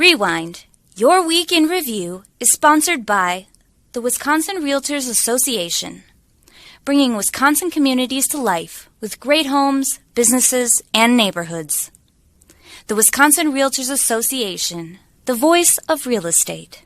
Rewind, your week in review, is sponsored by the Wisconsin Realtors Association, bringing Wisconsin communities to life with great homes, businesses, and neighborhoods. The Wisconsin Realtors Association, the voice of real estate.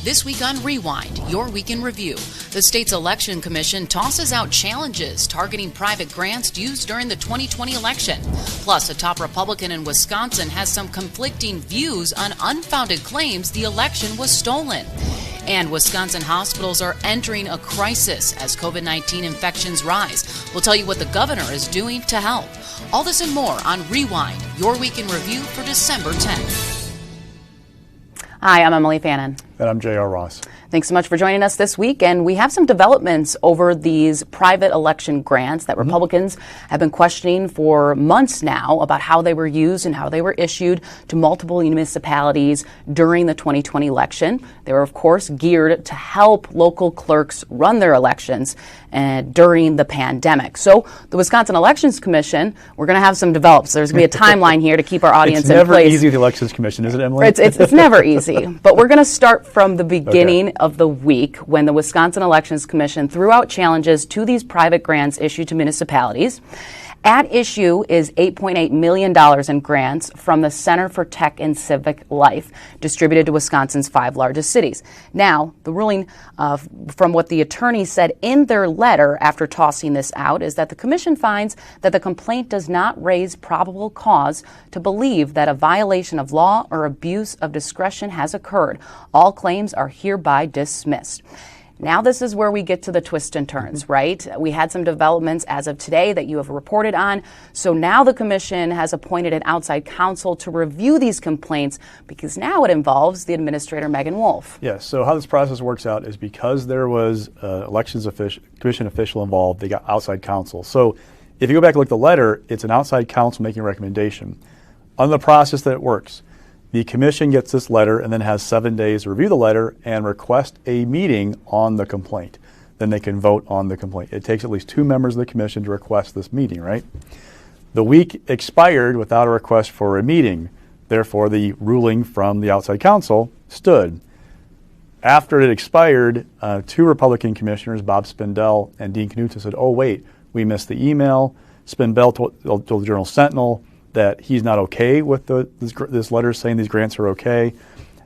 This week on Rewind, your week in review, the state's election commission tosses out challenges targeting private grants used during the 2020 election. Plus, a top Republican in Wisconsin has some conflicting views on unfounded claims the election was stolen. And Wisconsin hospitals are entering a crisis as COVID-19 infections rise. We'll tell you what the governor is doing to help. All this and more on Rewind, your week in review for December 10th. Hi, I'm Emilee Fannon. And I'm J.R. Ross. Thanks so much for joining us this week. And we have some developments over these private election grants that Republicans have been questioning for months now about how they were used and how they were issued to multiple municipalities during the 2020 election. They were, of course, geared to help local clerks run their elections during the pandemic. So the Wisconsin Elections Commission, we're going to have some develops. There's going to be a timeline here to keep our audience in place. It's never easy with the Elections Commission, is it, Emilee? It's never easy. But we're going to start from the beginning of the week when the Wisconsin Elections Commission threw out challenges to these private grants issued to municipalities. At issue is $8.8 million in grants from the Center for Tech and Civic Life, distributed to Wisconsin's 5 largest cities. Now, the ruling from what the attorney said in their letter after tossing this out is that the commission finds that the complaint does not raise probable cause to believe that a violation of law or abuse of discretion has occurred. All claims are hereby dismissed. Now this is where we get to the twists and turns, right? We had some developments as of today that you have reported on. So now the commission has appointed an outside counsel to review these complaints because now it involves the administrator, Megan Wolf. Yes, so how this process works out is because there was commission official involved, they got outside counsel. So if you go back and look at the letter, it's an outside counsel making a recommendation. On the process that it works, the commission gets this letter and then has 7 days to review the letter and request a meeting on the complaint. Then they can vote on the complaint. It takes at least 2 members of the commission to request this meeting, right? The week expired without a request for a meeting. Therefore, the ruling from the outside counsel stood. After it expired, 2 Republican commissioners, Bob Spindell and Dean Knutson, said, oh, wait, we missed the email. Spindell told the Journal Sentinel that he's not okay with this letter saying these grants are okay.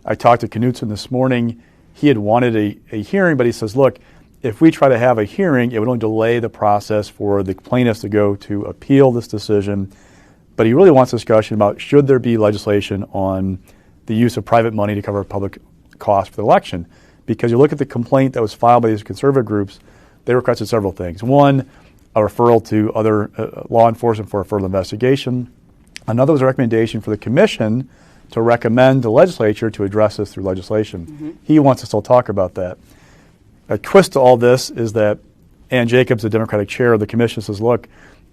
I talked to Knutson this morning. He had wanted a hearing, but he says, look, if we try to have a hearing, it would only delay the process for the plaintiffs to go to appeal this decision. But he really wants discussion about should there be legislation on the use of private money to cover public costs for the election. Because you look at the complaint that was filed by these conservative groups, they requested several things. One, a referral to other law enforcement for a further investigation. Another was a recommendation for the commission to recommend the legislature to address this through legislation. He wants to still talk about that. A twist to all this is that Ann Jacobs, the Democratic chair of the commission, says, look,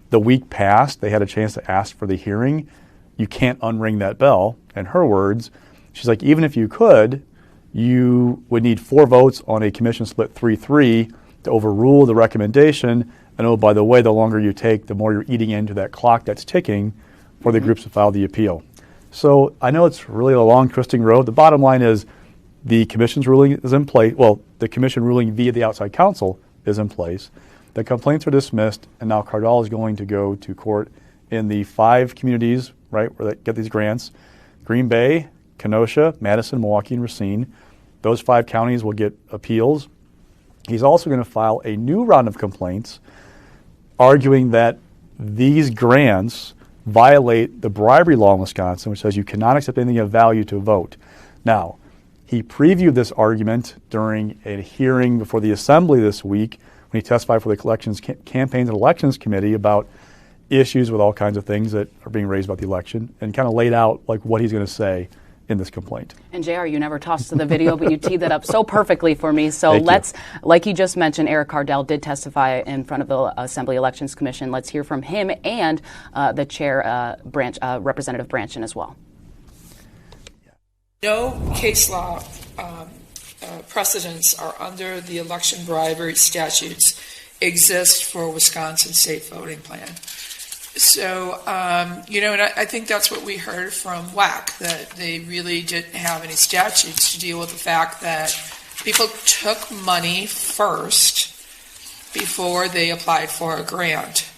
the week passed. They had a chance to ask for the hearing. You can't unring that bell. In her words, she's like, even if you could, you would need 4 votes on a commission split 3-3 to overrule the recommendation. And oh, by the way, the longer you take, the more you're eating into that clock that's ticking for the groups to file the appeal. So I know it's really a long, twisting road. The bottom line is the commission's ruling is in place. Well, the commission ruling via the outside counsel is in place. The complaints are dismissed, and now Cardall is going to go to court in the 5 communities, right, where they get these grants: Green Bay, Kenosha, Madison, Milwaukee, and Racine. Those 5 counties will get appeals. He's also going to file a new round of complaints arguing that these grants violate the bribery law in Wisconsin, which says you cannot accept anything of value to vote. Now, he previewed this argument during a hearing before the Assembly this week when he testified for the Elections Campaigns and Elections Committee about issues with all kinds of things that are being raised about the election, and kind of laid out like what he's going to say in this complaint. And JR, you never tossed to the video, but you teed that up so perfectly for me. So like you just mentioned, Eric Cardell did testify in front of the Assembly Elections Commission. Let's hear from him and the chair, Representative Branchen, as well. No case law precedents are under the election bribery statutes exist for Wisconsin state voting plan. So, and I think that's what we heard from WAC, that they really didn't have any statutes to deal with the fact that people took money first before they applied for a grant.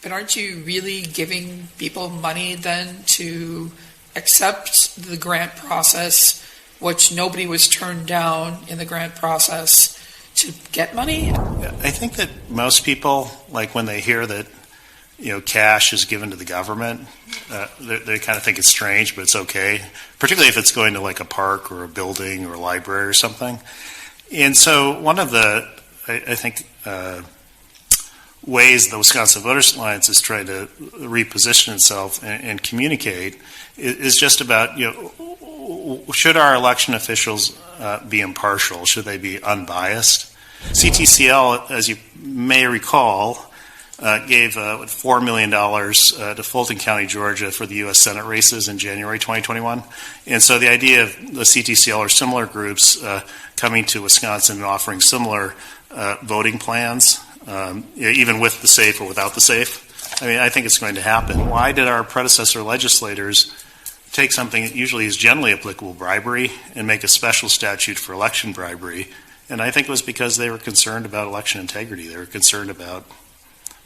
But aren't you really giving people money then to accept the grant process, which nobody was turned down in the grant process, to get money? I think that most people, like when they hear that cash is given to the government, they kind of think it's strange, but it's okay, particularly if it's going to like a park or a building or a library or something. And so one of the, I think, ways the Wisconsin Voters Alliance is trying to reposition itself and communicate is just about, should our election officials be impartial? Should they be unbiased? CTCL, as you may recall, gave $4 million to Fulton County, Georgia for the U.S. Senate races in January 2021. And so the idea of the CTCL or similar groups coming to Wisconsin and offering similar voting plans, even with the SAFE or without the SAFE, I think it's going to happen. Why did our predecessor legislators take something that usually is generally applicable, bribery, and make a special statute for election bribery? And I think it was because they were concerned about election integrity. They were concerned about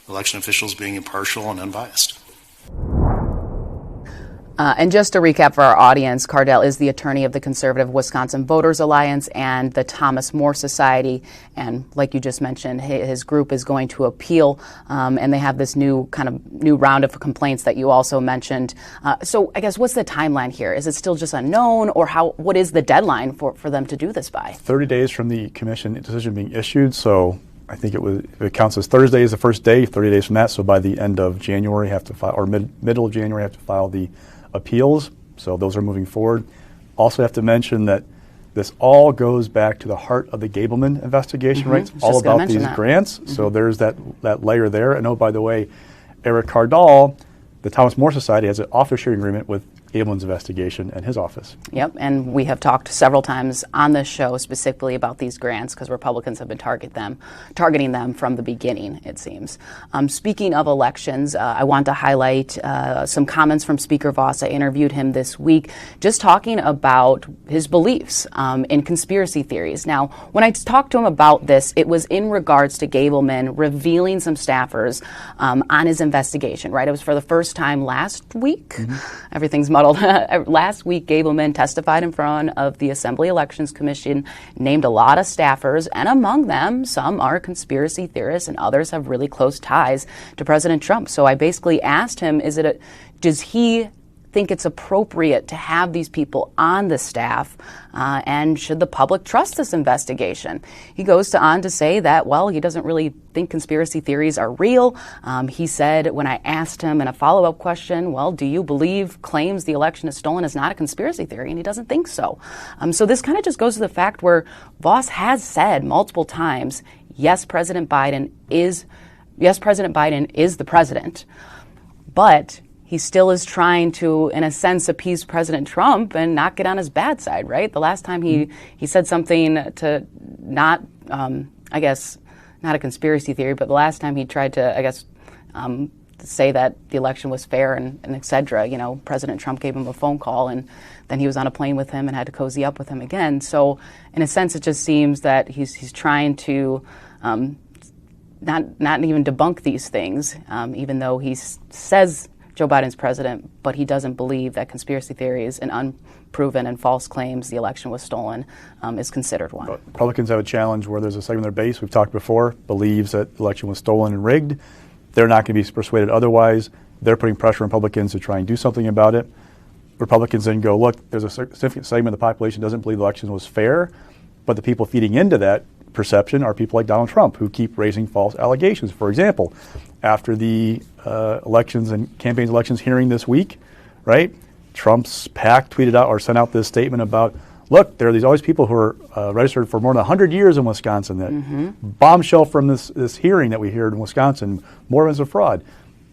election officials being impartial and unbiased. And just to recap for our audience, Cardell is the attorney of the Conservative Wisconsin Voters Alliance and the Thomas More Society. And like you just mentioned, his group is going to appeal, and they have this new round of complaints that you also mentioned. So I guess what's the timeline here? Is it still just unknown, or what is the deadline for them to do this by? 30 days from the commission decision being issued. So I think it counts as Thursday is the first day, 30 days from that. So by the end of January, have to file, or middle of January, have to file the appeals. So those are moving forward. Also have to mention that this all goes back to the heart of the Gableman investigation, right? It's all about these grants. So there's that layer there. And oh, by the way, Eric Cardall, the Thomas More Society, has an office sharing agreement with Gableman's investigation and his office. Yep, and we have talked several times on this show specifically about these grants because Republicans have been targeting them from the beginning, it seems. Speaking of elections, I want to highlight some comments from Speaker Voss. I interviewed him this week just talking about his beliefs in conspiracy theories. Now, when I talked to him about this, it was in regards to Gableman revealing some staffers on his investigation, right? It was for the first time last week. Everything's muddled. Last week, Gableman testified in front of the Assembly Elections Commission, named a lot of staffers, and among them, some are conspiracy theorists and others have really close ties to President Trump. So I basically asked him, does he think it's appropriate to have these people on the staff, and should the public trust this investigation? He goes on to say that, he doesn't really think conspiracy theories are real. He said, when I asked him in a follow-up question, do you believe claims the election is stolen is not a conspiracy theory? And he doesn't think so. So this kind of just goes to the fact where Voss has said multiple times, yes, President Biden is the president, but he still is trying to, in a sense, appease President Trump and not get on his bad side, right? The last time he said something to not a conspiracy theory, but the last time he tried to, say that the election was fair and et cetera, President Trump gave him a phone call and then he was on a plane with him and had to cozy up with him again. So in a sense, it just seems that he's trying to not even debunk these things, even though he says Joe Biden's president, but he doesn't believe that conspiracy theories and unproven and false claims the election was stolen is considered one. Republicans have a challenge where there's a segment of their base, we've talked before, believes that the election was stolen and rigged. They're not going to be persuaded otherwise. They're putting pressure on Republicans to try and do something about it. Republicans then go, look, there's a significant segment of the population doesn't believe the election was fair, but the people feeding into that perception are people like Donald Trump who keep raising false allegations. For example, after the elections and campaigns elections hearing this week, right? Trump's PAC tweeted out or sent out this statement about, look, there are all these people who are registered for more than 100 years in Wisconsin. That bombshell from this hearing that we heard in Wisconsin, more evidence of fraud.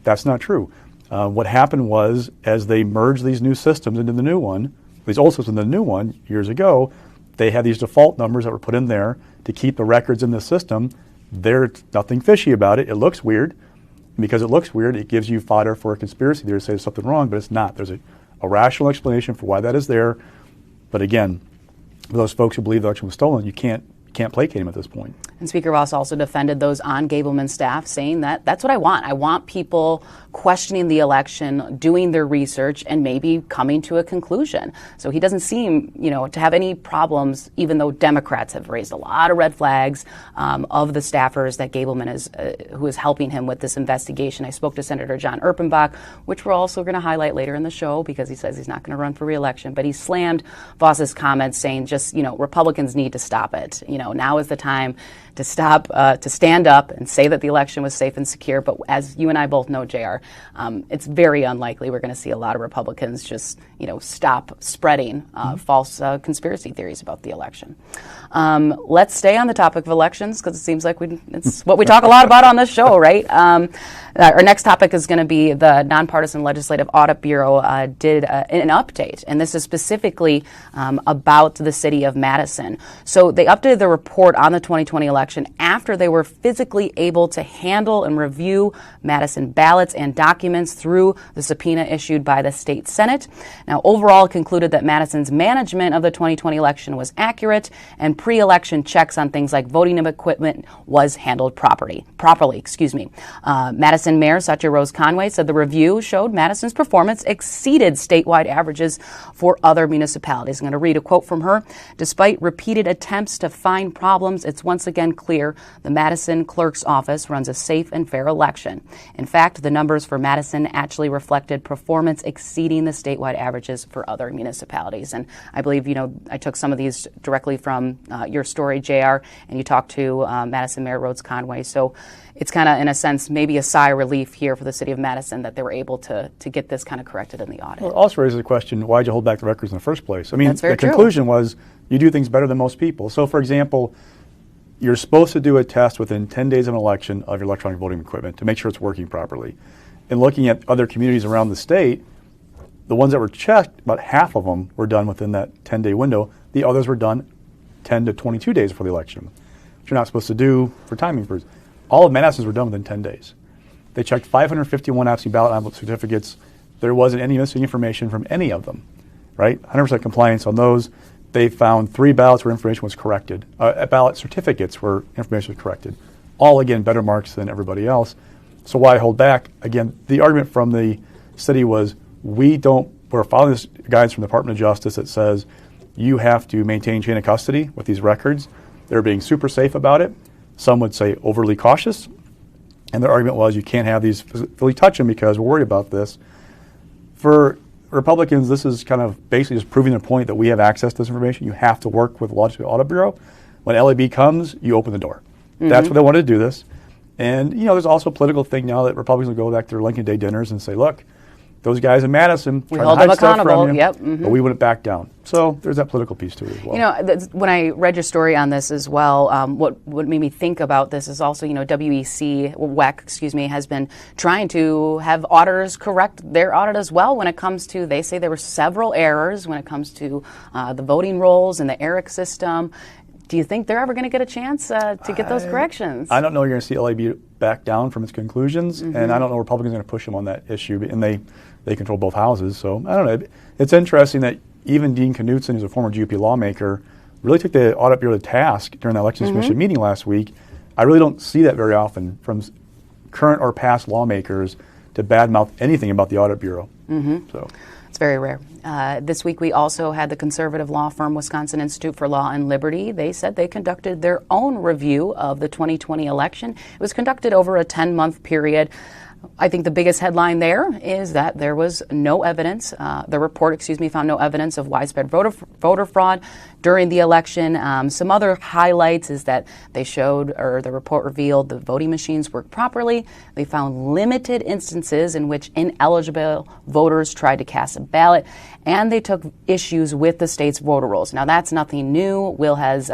That's not true. What happened was, as they merged these new systems into the new one, these old systems into the new one years ago, they had these default numbers that were put in there to keep the records in the system. There's nothing fishy about it. It looks weird. because it looks weird, it gives you fodder for a conspiracy theory to say there's something wrong, but it's not. There's a rational explanation for why that is there. But again, for those folks who believe the election was stolen, you can't placate him at this point. And Speaker Voss also defended those on Gableman staff, saying that that's what I want. I want people questioning the election, doing their research, and maybe coming to a conclusion. So he doesn't seem, to have any problems, even though Democrats have raised a lot of red flags of the staffers that Gableman is, who is helping him with this investigation. I spoke to Senator John Erpenbach, which we're also going to highlight later in the show because he says he's not going to run for re-election. But he slammed Voss's comments, saying Republicans need to stop it. Now is the time to stop, to stand up and say that the election was safe and secure. But as you and I both know, JR, it's very unlikely we're going to see a lot of Republicans just, stop spreading false conspiracy theories about the election. Let's stay on the topic of elections because it seems like it's what we talk a lot about on this show, right? Our next topic is going to be the Nonpartisan Legislative Audit Bureau did an update, and this is specifically about the city of Madison. So they updated the report on the 2020 election after they were physically able to handle and review Madison ballots and documents through the subpoena issued by the state Senate. Now, overall, it concluded that Madison's management of the 2020 election was accurate, and pre-election checks on things like voting equipment was handled properly. Madison Mayor Satya Rose Conway said the review showed Madison's performance exceeded statewide averages for other municipalities. I'm going to read a quote from her. Despite repeated attempts to find problems, it's once again clear the Madison Clerk's Office runs a safe and fair election. In fact, the numbers for Madison actually reflected performance exceeding the statewide averages for other municipalities. And I believe, I took some of these directly from your story, JR, and you talked to Madison Mayor Rose Conway. So it's kind of, in a sense, maybe a sigh of relief here for the city of Madison that they were able to get this kind of corrected in the audit. Well, it also raises the question, why'd you hold back the records in the first place? I mean, That's very the conclusion was you do things better than most people. So, for example, you're supposed to do a test within 10 days of an election of your electronic voting equipment to make sure it's working properly. And looking at other communities around the state, the ones that were checked, about half of them were done within that 10-day window. The others were done 10 to 22 days before the election, which you're not supposed to do for timing purposes. All of Madison's were done within 10 days. They checked 551 absentee ballot envelope certificates. There wasn't any missing information from any of them, right? 100% compliance on those. They found 3 ballots where information was corrected. Ballot certificates where information was corrected. All, again, better marks than everybody else. So why hold back? Again, the argument from the city was we're following this guidance from the Department of Justice that says you have to maintain chain of custody with these records. They're being super safe about it. Some would say overly cautious. And their argument was you can't have these physically touch them because we're worried about this. For Republicans, this is kind of basically just proving the point that we have access to this information. You have to work with the Legislative Audit Bureau. When LAB comes, you open the door. Mm-hmm. That's what they wanted to do this. And, there's also a political thing now that Republicans will go back to their Lincoln Day dinners and say, look, those guys in Madison we trying hold to hide them stuff accountable. from you, Yep. Mm-hmm. but we wouldn't back down. So there's that political piece to it as well. When I read your story on this as well, what made me think about this is also, WEC, has been trying to have auditors correct their audit as well when it comes to, they say there were several errors when it comes to the voting rolls and the ERIC system. Do you think they're ever going to get a chance to get those corrections? I don't know you're going to see LAB back down from its conclusions, and I don't know Republicans are going to push them on that issue, and they control both houses. So I don't know. It's interesting that even Dean Knutson, who's a former GOP lawmaker, really took the Audit Bureau to task during the Elections Commission meeting last week. I really don't see that very often from current or past lawmakers to badmouth anything about the Audit Bureau. So it's very rare. This week we also had the conservative law firm Wisconsin Institute for Law and Liberty. They said they conducted their own review of the 2020 election. It was conducted over a 10-month period. I think the biggest headline there is that there was no evidence. The report, found no evidence of widespread voter fraud during the election. Some other highlights is that they showed, or the report revealed, the voting machines worked properly. They found limited instances in which ineligible voters tried to cast a ballot, and they took issues with the state's voter rolls. Now, that's nothing new. Will has,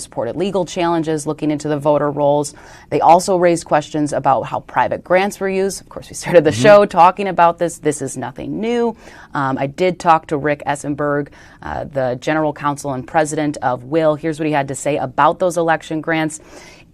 supported legal challenges looking into the voter rolls. They also raised questions about how private grants were used. Of course, we started the show talking about this. This is nothing new. I did talk to Rick Essenberg, the general counsel and president of Will. Here's what he had to say about those election grants.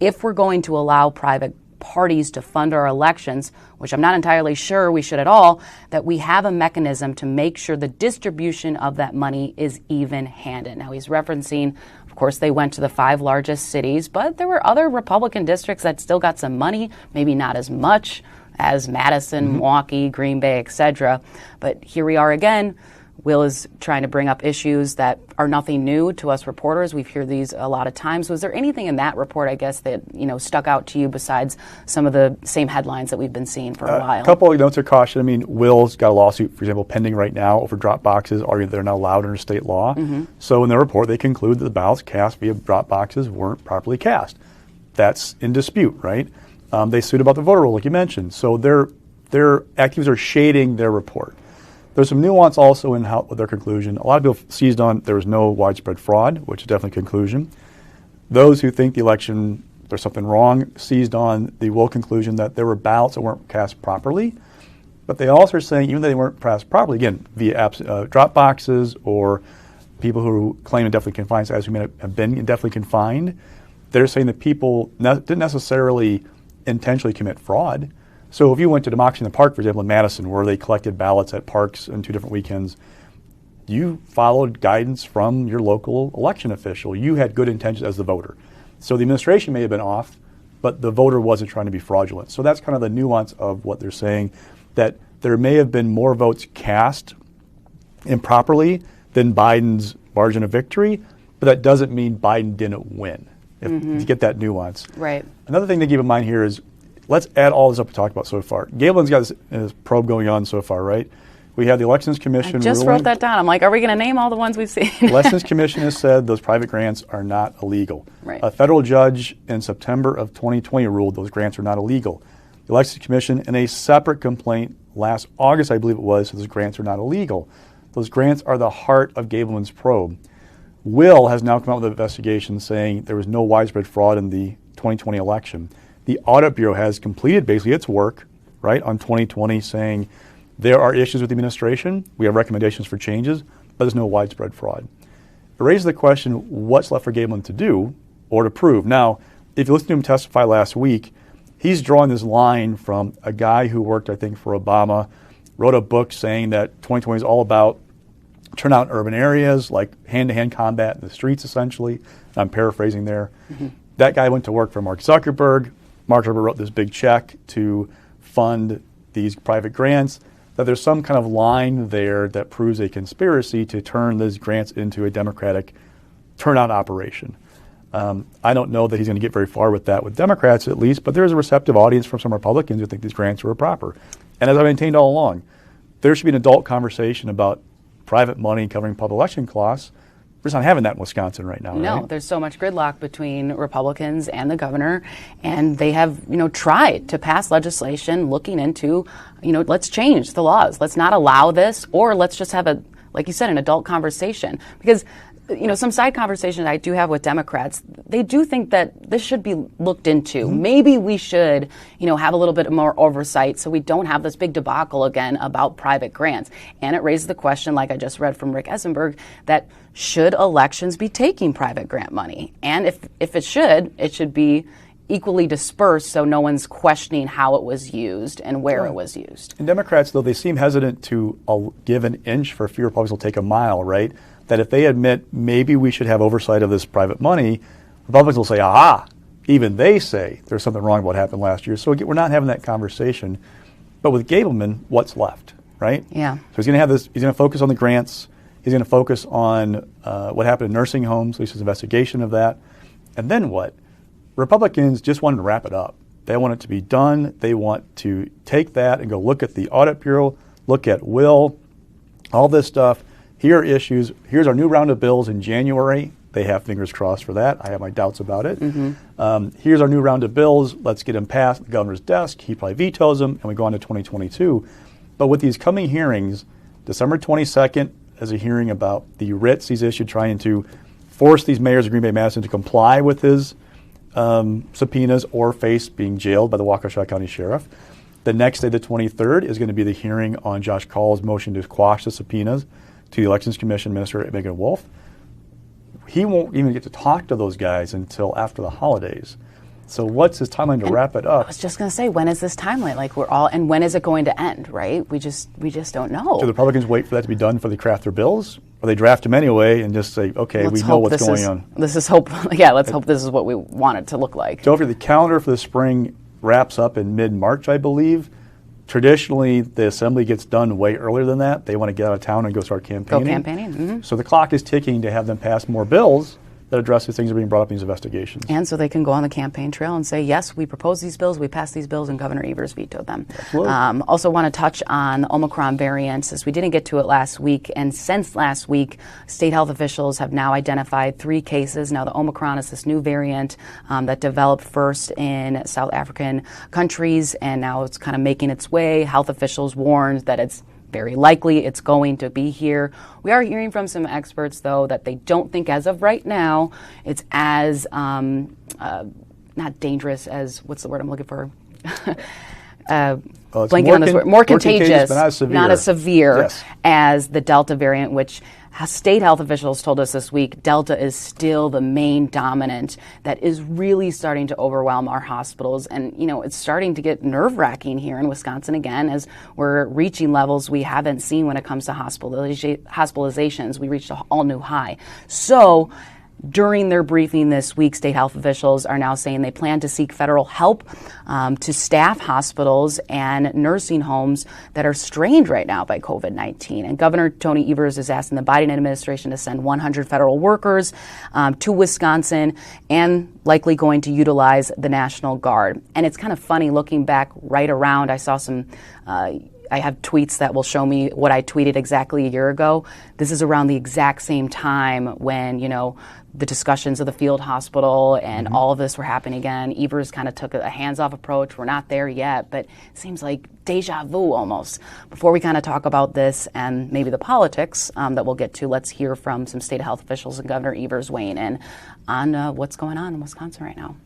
If we're going to allow private parties to fund our elections, which I'm not entirely sure we should at all, that we have a mechanism to make sure the distribution of that money is even-handed. Now, he's referencing, of course, they went to the 5 largest cities, but there were other Republican districts that still got some money, maybe not as much as Madison, Milwaukee, Green Bay, etc. But here we are again. Will is trying to bring up issues that are nothing new to us reporters. We've heard these a lot of times. Was there anything in that report, I guess, that stuck out to you besides some of the same headlines that we've been seeing for a while? A couple of notes of caution. I mean, Will's got a lawsuit, for example, pending right now over drop boxes, arguing they're not allowed under state law. So in their report, they conclude that the ballots cast via drop boxes weren't properly cast. That's in dispute, right? They sued about the voter roll, like you mentioned. So their activists are shading their report. There's some nuance also in their conclusion. A lot of people seized on there was no widespread fraud, which is definitely a conclusion. Those who think the election, there's something wrong, seized on the Will conclusion that there were ballots that weren't cast properly. But they also are saying, even though they weren't cast properly, again, via drop boxes or people who claim indefinitely confined, as who may have been indefinitely confined, they're saying that people didn't necessarily intentionally commit fraud. So if you went to Democracy in the Park, for example, in Madison, where they collected ballots at parks on 2 different weekends, you followed guidance from your local election official. You had good intentions as the voter. So the administration may have been off, but the voter wasn't trying to be fraudulent. So that's kind of the nuance of what they're saying, that there may have been more votes cast improperly than Biden's margin of victory, but that doesn't mean Biden didn't win. If you get that nuance. Right. Another thing to keep in mind here is, let's add all this up we talked about so far. Gableman's got his probe going on so far, right? We have the Elections Commission I just ruling. wrote that down. I'm like, are we going to name all the ones we've seen? The Elections Commission has said those private grants are not illegal. Right. A federal judge in September of 2020 ruled those grants are not illegal. The Elections Commission, in a separate complaint last August, I believe it was, said those grants are not illegal. Those grants are the heart of Gableman's probe. Will has now come out with an investigation saying there was no widespread fraud in the 2020 election. The Audit Bureau has completed basically its work, right, on 2020, saying there are issues with the administration. We have recommendations for changes, but there's no widespread fraud. It raises the question, what's left for Gableman to do or to prove? Now, if you listen to him testify last week, he's drawing this line from a guy who worked, I think, for Obama, wrote a book saying that 2020 is all about turnout in urban areas, like hand-to-hand combat in the streets, essentially. I'm paraphrasing there. That guy went to work for Mark Zuckerberg. Mark Zuckerberg wrote this big check to fund these private grants, that there's some kind of line there that proves a conspiracy to turn these grants into a Democratic turnout operation. I don't know that he's going to get very far with that with Democrats at least, but there's a receptive audience from some Republicans who think these grants are improper. And as I maintained all along, there should be an adult conversation about private money covering public election costs. We're just not having that in Wisconsin right now. No, right? There's so much gridlock between Republicans and the governor, and they have, tried to pass legislation looking into, let's change the laws. Let's not allow this, or let's just have a, like you said, an adult conversation. Because, some side conversations I do have with Democrats, they do think that this should be looked into. Maybe we should, have a little bit more oversight so we don't have this big debacle again about private grants. And it raises the question, like I just read from Rick Essenberg, that should elections be taking private grant money? And if it should be equally dispersed so no one's questioning how it was used and where it was used. And Democrats, though, they seem hesitant to give an inch for fear Republicans will take a mile, right? That if they admit maybe we should have oversight of this private money, Republicans will say, aha, even they say there's something wrong with what happened last year. So again, we're not having that conversation. But with Gableman, what's left, right? Yeah. So he's going to have this, he's going to focus on the grants. He's going to focus on what happened in nursing homes, at least his investigation of that. And then what? Republicans just wanted to wrap it up. They want it to be done. They want to take that and go look at the Audit Bureau, look at Will, all this stuff. Here are issues. Here's our new round of bills in January. They have fingers crossed for that. I have my doubts about it. Here's our new round of bills. Let's get them past the governor's desk. He probably vetoes them, and we go on to 2022. But with these coming hearings, December 22nd is a hearing about the writs he's issued trying to force these mayors of Green Bay, Madison to comply with his subpoenas or face being jailed by the Waukesha County Sheriff. The next day, the 23rd, is going to be the hearing on Josh Call's motion to quash the subpoenas to the Elections Commission Minister Megan Wolf. He won't even get to talk to those guys until after the holidays. So what's his timeline to wrap it up? I was just going to say, when is this timeline? Like and when is it going to end, right? We just don't know. Do the Republicans wait for that to be done before they craft their bills? Or they draft them anyway and just say, okay, we know what's going on? Let's hope this is what we want it to look like. So if the calendar for the spring wraps up in mid-March, I believe, traditionally the assembly gets done way earlier than that. They want to get out of town and go start campaigning. So the clock is ticking to have them pass more bills that address the things that are being brought up in these investigations. And so they can go on the campaign trail and say, yes, we proposed these bills, we passed these bills, and Governor Evers vetoed them. Also want to touch on the Omicron variant, since we didn't get to it last week. And since last week, state health officials have now identified 3 cases. Now, the Omicron is this new variant that developed first in South African countries, and now it's kind of making its way. Health officials warned that it's very likely it's going to be here. We are hearing from some experts, though, that they don't think as of right now it's as not dangerous as, what's the word I'm looking for? Blanking on this word. More contagious, but not as severe yes. as the Delta variant, which state health officials told us this week Delta is still the main dominant that is really starting to overwhelm our hospitals. And, it's starting to get nerve-wracking here in Wisconsin again, as we're reaching levels we haven't seen when it comes to hospitalizations. We reached an all-new high. So during their briefing this week, state health officials are now saying they plan to seek federal help to staff hospitals and nursing homes that are strained right now by COVID-19. And Governor Tony Evers is asking the Biden administration to send 100 federal workers to Wisconsin, and likely going to utilize the National Guard. And it's kind of funny looking back right around. I saw some I have tweets that will show me what I tweeted exactly a year ago. This is around the exact same time when, the discussions of the field hospital and all of this were happening again. Evers kind of took a hands-off approach. We're not there yet, but it seems like deja vu almost. Before we kind of talk about this and maybe the politics that we'll get to, let's hear from some state health officials and Governor Evers weighing in on what's going on in Wisconsin right now.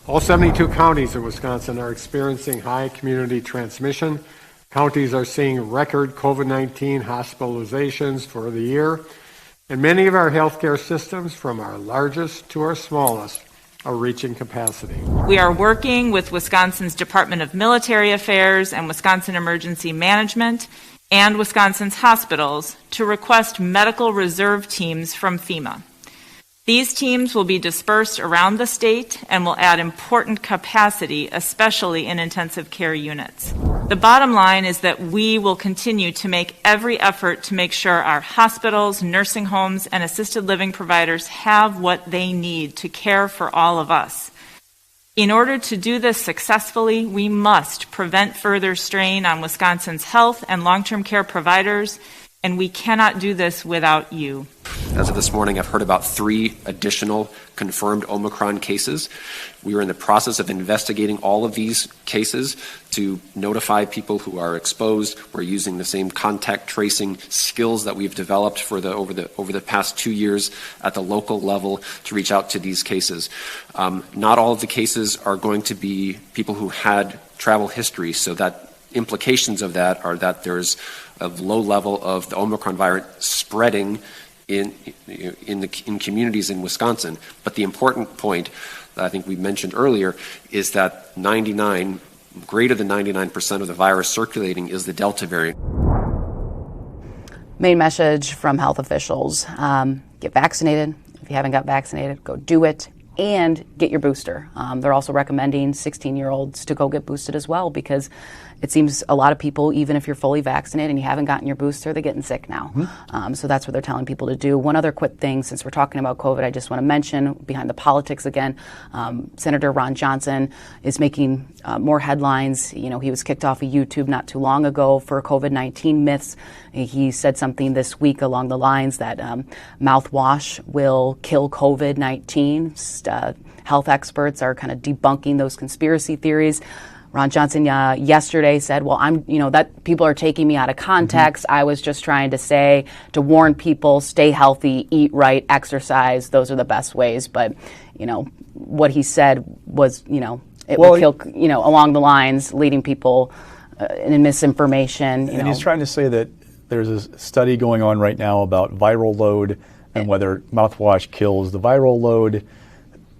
All 72 counties in Wisconsin are experiencing high community transmission. Counties are seeing record COVID-19 hospitalizations for the year. And many of our healthcare systems, from our largest to our smallest, are reaching capacity. We are working with Wisconsin's Department of Military Affairs and Wisconsin Emergency Management and Wisconsin's hospitals to request medical reserve teams from FEMA. These teams will be dispersed around the state and will add important capacity, especially in intensive care units. The bottom line is that we will continue to make every effort to make sure our hospitals, nursing homes, and assisted living providers have what they need to care for all of us. In order to do this successfully, we must prevent further strain on Wisconsin's health and long-term care providers, and we cannot do this without you. As of this morning, I've heard about 3 additional confirmed Omicron cases. We are in the process of investigating all of these cases to notify people who are exposed. We're using the same contact tracing skills that we've developed for over the past 2 years at the local level to reach out to these cases. Not all of the cases are going to be people who had travel history, so that implications of that are that there's a low level of the Omicron variant spreading in communities in Wisconsin. But the important point that I think we mentioned earlier is that greater than 99% of the virus circulating is the Delta variant. Main message from health officials: get vaccinated. If you haven't got vaccinated, go do it. And get your booster. They're also recommending 16-year-olds to go get boosted as well, because it seems a lot of people, even if you're fully vaccinated and you haven't gotten your booster, they're getting sick now. So that's what they're telling people to do. One other quick thing, since we're talking about COVID, I just want to mention, behind the politics again, Senator Ron Johnson is making more headlines. He was kicked off of YouTube not too long ago for COVID-19 myths. He said something this week along the lines that mouthwash will kill COVID-19. Health experts are kind of debunking those conspiracy theories. Ron Johnson yesterday said, well, that people are taking me out of context. I was just trying to warn people, stay healthy, eat right, exercise. Those are the best ways. But, what he said was, it will kill, along the lines, leading people in misinformation. And he's trying to say that there's a study going on right now about viral load and whether mouthwash kills the viral load.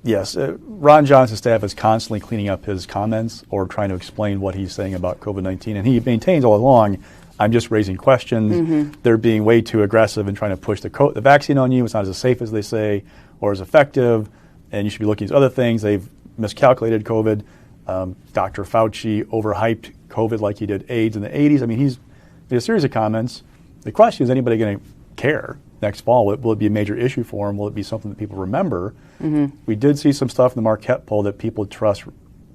Yes. Ron Johnson's staff is constantly cleaning up his comments or trying to explain what he's saying about COVID-19. And he maintains all along, I'm just raising questions. They're being way too aggressive and trying to push the vaccine on you. It's not as safe as they say or as effective. And you should be looking at other things. They've miscalculated COVID. Dr. Fauci overhyped COVID like he did AIDS in the 80s. I mean, he's made a series of comments. The question is, anybody going to care next fall? Will it be a major issue for him? Will it be something that people remember? We did see some stuff in the Marquette poll that people trust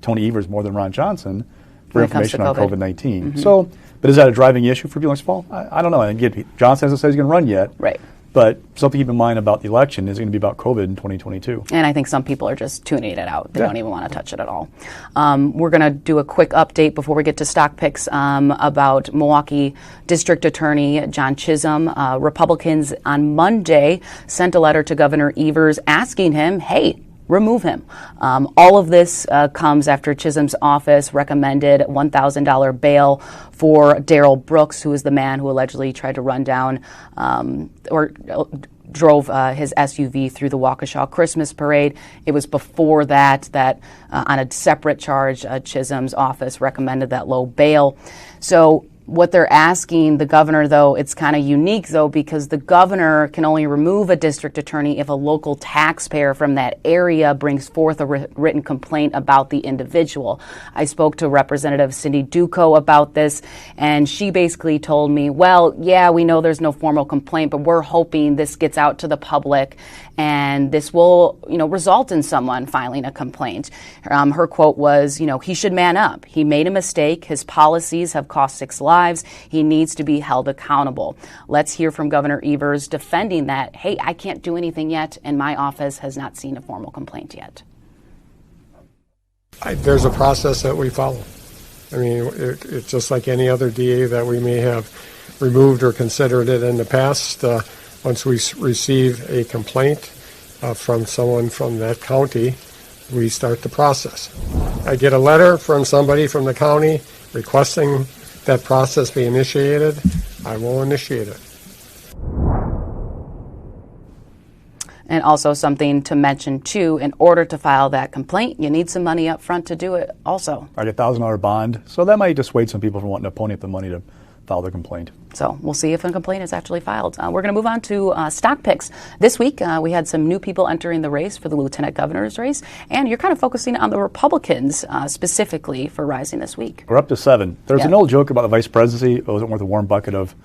Tony Evers more than Ron Johnson for information on COVID-19. So, but is that a driving issue for people next fall? I don't know. And again, Johnson hasn't said he's going to run yet. Right. But something to keep in mind about the election is going to be about COVID in 2022. And I think some people are just tuning it out. They don't even want to touch it at all. We're going to do a quick update before we get to stock picks about Milwaukee District Attorney John Chisholm. Republicans on Monday sent a letter to Governor Evers asking him, hey, remove him. All of this comes after Chisholm's office recommended $1,000 bail for Darrell Brooks, who is the man who allegedly tried to run down or drove his SUV through the Waukesha Christmas parade. It was before that on a separate charge, Chisholm's office recommended that low bail. So what they're asking the governor, though, it's kind of unique, though, because the governor can only remove a district attorney if a local taxpayer from that area brings forth a written complaint about the individual. I spoke to Representative Cindy Duco about this, and she basically told me, well, yeah, we know there's no formal complaint, but we're hoping this gets out to the public and this will, result in someone filing a complaint. Her quote was, he should man up. He made a mistake. His policies have cost 6 lives. He needs to be held accountable. Let's hear from Governor Evers defending that, hey, I can't do anything yet, and my office has not seen a formal complaint yet. There's a process that we follow. I mean, it's just like any other DA that we may have removed or considered it in the past. Once we receive a complaint from someone from that county, we start the process. I get a letter from somebody from the county requesting that process be initiated, I will initiate it. And also something to mention, too, in order to file that complaint, you need some money up front to do it also. Like a $1,000 bond. So that might dissuade some people from wanting to pony up the money to file their complaint. So we'll see if a complaint is actually filed. We're going to move on to stock picks. This week, we had some new people entering the race for the lieutenant governor's race, and you're kind of focusing on the Republicans specifically for rising this week. We're up to 7. There's an old joke about the vice presidency. It wasn't worth a warm bucket of.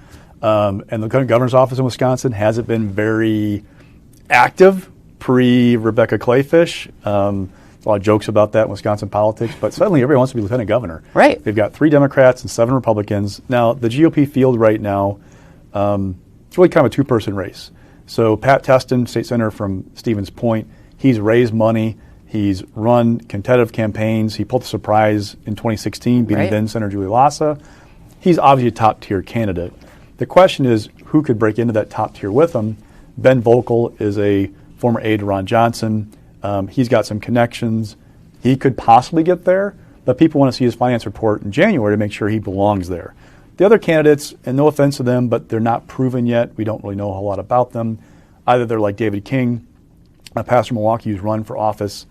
And the lieutenant governor's office in Wisconsin hasn't been very active pre-Rebecca Clayfish. A lot of jokes about that in Wisconsin politics, but suddenly everybody wants to be lieutenant governor. Right. They've got 3 Democrats and 7 Republicans. Now, the GOP field right now, it's really kind of a 2-person race. So Pat Teston, state senator from Stevens Point, he's raised money. He's run competitive campaigns. He pulled the surprise in 2016, beating then Senator Julie Lassa. He's obviously a top-tier candidate. The question is, who could break into that top tier with him? Ben Volkel is a former aide to Ron Johnson. He's got some connections. He could possibly get there, but people want to see his finance report in January to make sure he belongs there. The other candidates, and no offense to them, but they're not proven yet. We don't really know a whole lot about them. Either they're like David King, a pastor in Milwaukee who's run for office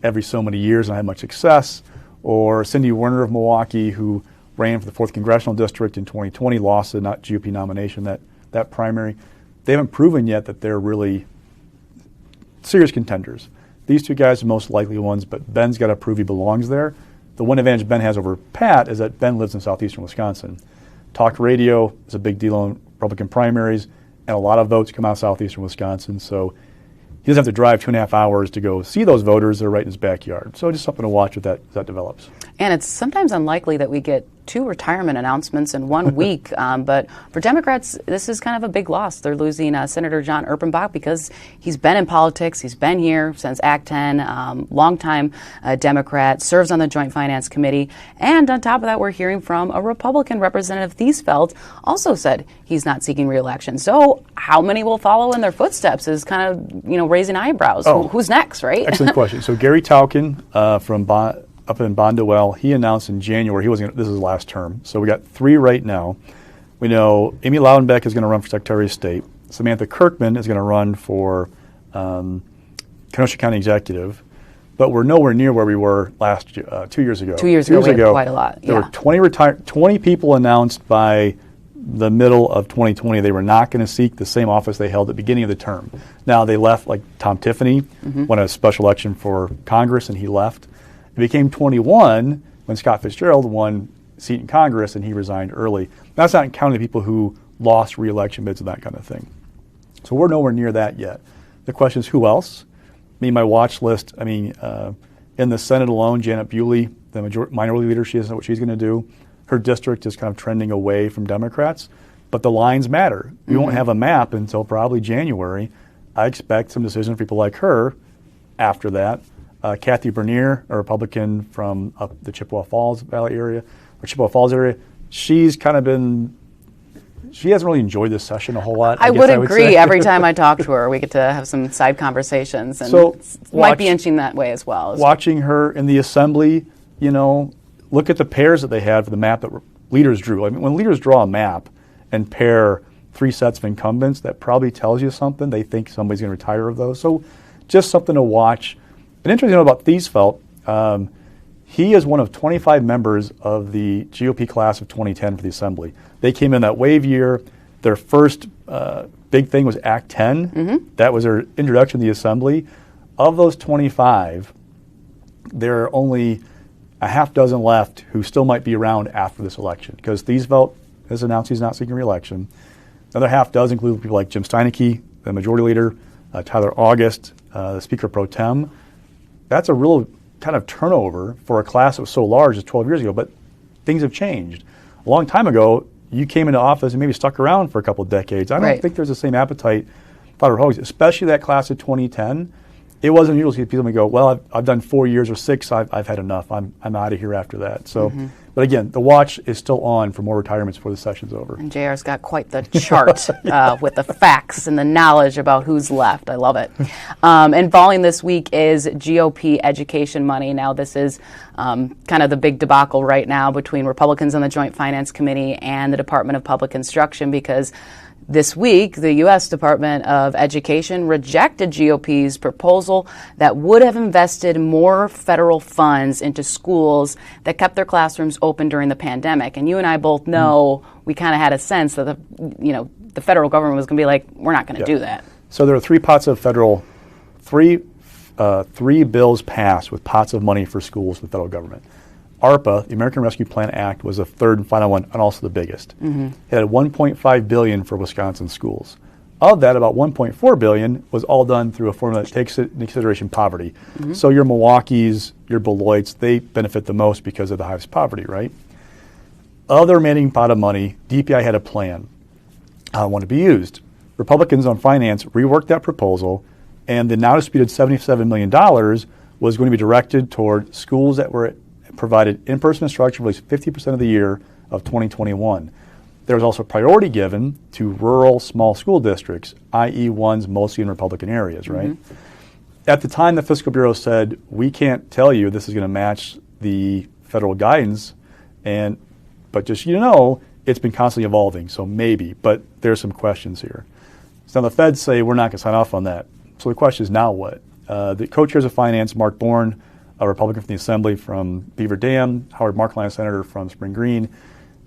every so many years and had much success, or Cindy Werner of Milwaukee, who ran for the 4th Congressional District in 2020, lost the GOP nomination, that primary. They haven't proven yet that they're really serious contenders. These 2 guys are most likely ones, but Ben's got to prove he belongs there. The one advantage Ben has over Pat is that Ben lives in southeastern Wisconsin. Talk radio is a big deal in Republican primaries, and a lot of votes come out of southeastern Wisconsin. So he doesn't have to drive 2.5 hours to go see those voters. They're right in his backyard. So just something to watch if that develops. And it's sometimes unlikely that we get 2 retirement announcements in 1 week. But for Democrats, this is kind of a big loss. They're losing Senator John Erpenbach because he's been in politics. He's been here since Act 10, longtime Democrat, serves on the Joint Finance Committee. And on top of that, we're hearing from a Republican representative, Thiesfeld, also said he's not seeking re-election. So how many will follow in their footsteps is kind of, raising eyebrows. Who's next, right? Excellent question. So Gary Tauken from up in Bondwell, he announced in January this is his last term. So we got 3 right now. We know Amy Loudenbeck is going to run for Secretary of State. Samantha Kirkman is going to run for Kenosha County Executive. but we're nowhere near where we were 2 years ago. 2 years ago, we had quite a lot. There were 20 people announced by the middle of 2020 they were not going to seek the same office they held at the beginning of the term. Now they left, like Tom Tiffany won a special election for Congress and he left. It became 21 when Scott Fitzgerald won a seat in Congress and he resigned early. That's not counting the people who lost re-election bids and that kind of thing. So we're nowhere near that yet. The question is who else? My watch list, in the Senate alone, Janet Bewley, the minority leader, she doesn't know what she's going to do. Her district is kind of trending away from Democrats, but the lines matter. We won't have a map until probably January. I expect some decisions from people like her after that. Kathy Bernier, a Republican from up the Chippewa Falls Valley area, or Chippewa Falls area, she's kind of been, she hasn't really enjoyed this session a whole lot. I would agree. Every time I talk to her, we get to have some side conversations, and so might be inching that way as well. Watching her in the assembly, look at the pairs that they had for the map that leaders drew. When leaders draw a map and pair 3 sets of incumbents, that probably tells you something. They think somebody's going to retire of those. So just something to watch. And interesting about Thiesfeld, he is one of 25 members of the GOP class of 2010 for the Assembly. They came in that wave year. Their first big thing was Act 10. That was their introduction to the Assembly. Of those 25, there are only a half dozen left who still might be around after this election, because Thiesfeld has announced he's not seeking re-election. Another half dozen include people like Jim Steineke, the majority leader, Tyler August, the Speaker Pro Tem. That's a real kind of turnover for a class that was so large as 12 years ago, but things have changed. A long time ago, you came into office and maybe stuck around for a couple of decades. I don't think there's the same appetite for Hogs, especially that class of 2010. It wasn't usual to see people go, well, I've done 4 years or 6, I've had enough. I'm out of here after that. So, but again, the watch is still on for more retirements before the session's over. And JR's got quite the chart with the facts and the knowledge about who's left. I love it. And following this week is GOP education money. Now, this is kind of the big debacle right now between Republicans on the Joint Finance Committee and the Department of Public Instruction, because this week, the U.S. Department of Education rejected GOP's proposal that would have invested more federal funds into schools that kept their classrooms open during the pandemic. And you and I both know we kind of had a sense that the federal government was going to be like, we're not going to do that. So there are 3 pots of federal, three bills passed with pots of money for schools with the federal government. ARPA, the American Rescue Plan Act, was the third and final one, and also the biggest. It had $1.5 billion for Wisconsin schools. Of that, about $1.4 billion was all done through a formula that takes into consideration poverty. So your Milwaukees, your Beloits, they benefit the most because of the highest poverty, right? Of the remaining pot of money, DPI had a plan how it wanted to be used. Republicans on finance reworked that proposal, and the now disputed $77 million was going to be directed toward schools that were provided in-person instruction for at least 50% of the year of 2021. There was also priority given to rural small school districts, i.e. ones mostly in Republican areas, right? At the time, the Fiscal Bureau said, we can't tell you this is going to match the federal guidance, but just it's been constantly evolving, so maybe, but there's some questions here. So now the feds say we're not going to sign off on that. So the question is, now what? The co-chairs of finance, Mark Bourne, a Republican from the Assembly from Beaver Dam, Howard Markline, a senator from Spring Green,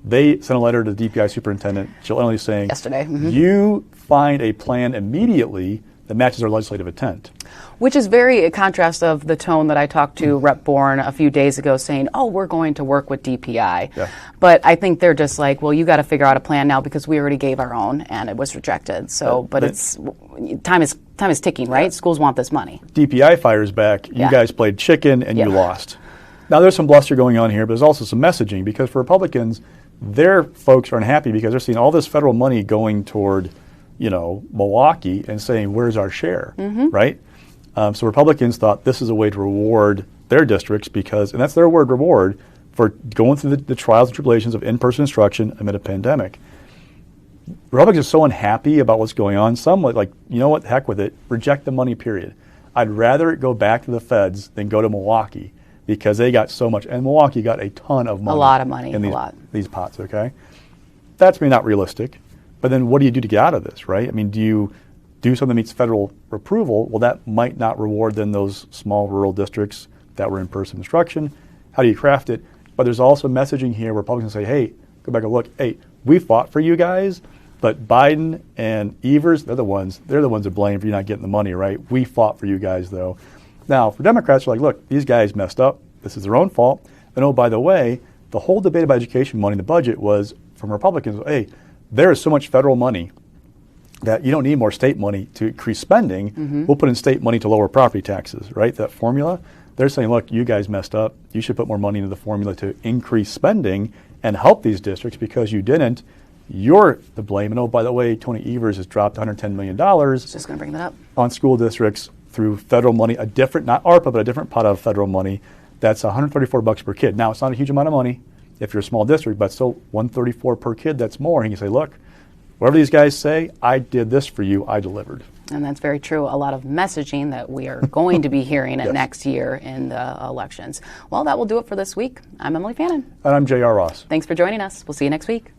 they sent a letter to the DPI superintendent, Jill Emilee, saying, yesterday, you find a plan immediately that matches our legislative intent. Which is very a contrast of the tone that I talked to Rep. Bourne a few days ago saying, we're going to work with DPI. Yeah. But I think they're just like, well, you got to figure out a plan now because we already gave our own and it was rejected. So, but it's time is ticking, right? Schools want this money. DPI fires back. You guys played chicken and you lost. Now, there's some bluster going on here, but there's also some messaging, because for Republicans, their folks are unhappy because they're seeing all this federal money going toward Milwaukee and saying, where's our share, right? So Republicans thought this is a way to reward their districts and that's their word, reward, for going through the trials and tribulations of in-person instruction amid a pandemic. Republicans are so unhappy about what's going on, some like, what, heck with it, reject the money, period. I'd rather it go back to the feds than go to Milwaukee, because they got so much, and Milwaukee got a ton of money. A lot of money, in these pots, okay? That's maybe not realistic. But then what do you do to get out of this, right? I mean, do do something that meets federal approval, well, that might not reward then those small rural districts that were in-person instruction. How do you craft it? But there's also messaging here where Republicans say, hey, go back and look, hey, we fought for you guys, but Biden and Evers, they're the ones to blame for you not getting the money, right? We fought for you guys, though. Now, for Democrats, they're like, look, these guys messed up. This is their own fault. And oh, by the way, the whole debate about education money in the budget was from Republicans, hey, there is so much federal money that you don't need more state money to increase spending. We'll put in state money to lower property taxes, right? That formula. They're saying, look, you guys messed up. You should put more money into the formula to increase spending and help these districts because you didn't. You're to blame. And oh, by the way, Tony Evers has dropped $110 million Just going to bring that up. on school districts through federal money, a different, not ARPA, but a different pot of federal money. That's $134 per kid. Now, it's not a huge amount of money if you're a small district, but still $134 per kid, that's more. And you can say, look, whatever these guys say, I did this for you, I delivered. And that's very true. A lot of messaging that we are going to be hearing next year in the elections. Well, that will do it for this week. I'm Emilee Fannon. And I'm J.R. Ross. Thanks for joining us. We'll see you next week.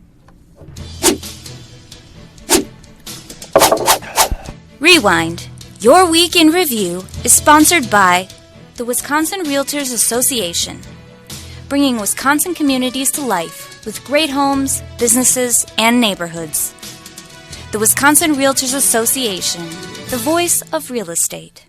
Rewind. Your Week in Review is sponsored by the Wisconsin Realtors Association, bringing Wisconsin communities to life with great homes, businesses, and neighborhoods. The Wisconsin Realtors Association, the voice of real estate.